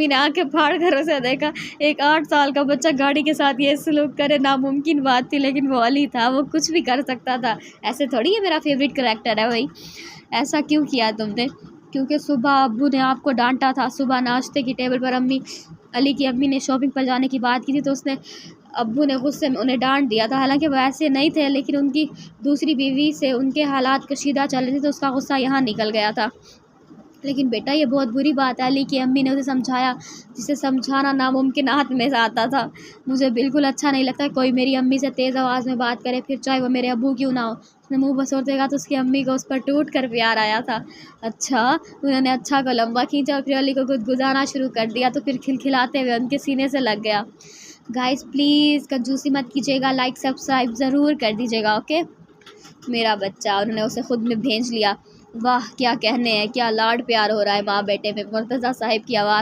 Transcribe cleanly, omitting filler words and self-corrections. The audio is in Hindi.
अम्मी ने आके फाड़ कर उसे देखा। एक 8 साल का बच्चा गाड़ी के साथ ये सलूक करे, नामुमकिन बात थी, लेकिन वो अली था, वो कुछ भी कर सकता था। ऐसे थोड़ी ये मेरा फेवरेट करैक्टर है भाई। ऐसा क्यों किया तुमने? क्योंकि सुबह अब्बू ने आपको डांटा था। सुबह नाश्ते की टेबल पर अली की अम्मी ने शॉपिंग पर जाने की बात की थी, तो उसने अब्बू ने गुस्से में उन्हें डांट दिया था। हालांकि वो ऐसे नहीं थे, लेकिन उनकी दूसरी बीवी से उनके हालात कशीदा चल रहे थे, तो उसका गुस्सा यहाँ निकल गया था। लेकिन बेटा ये बहुत बुरी बात है। अली की अम्मी ने उसे समझाया, जिसे समझाना नामुमकिनात में से आता था। मुझे बिल्कुल अच्छा नहीं लगता कोई मेरी अम्मी से तेज़ आवाज़ में बात करे, फिर चाहे वो मेरे अब्बू क्यों ना हो। उसने मुँह बसोरतेगा तो उसकी अम्मी को उस पर टूट कर प्यार आया था। अच्छा, उन्होंने अच्छा को लंबा खींचा और फिर अली को गुदगुदाना शुरू कर दिया, तो फिर खिलखिलाते हुए उनके सीने से लग गया। गाइस प्लीज़ कंजूसी मत कीजिएगा, लाइक सब्सक्राइब ज़रूर कर दीजिएगा। ओके मेरा बच्चा, उन्होंने उसे खुद में भेज लिया। वाह क्या कहने हैं, क्या लाड प्यार हो रहा है माँ बेटे में। मुर्तज़ा साहिब की आवाज़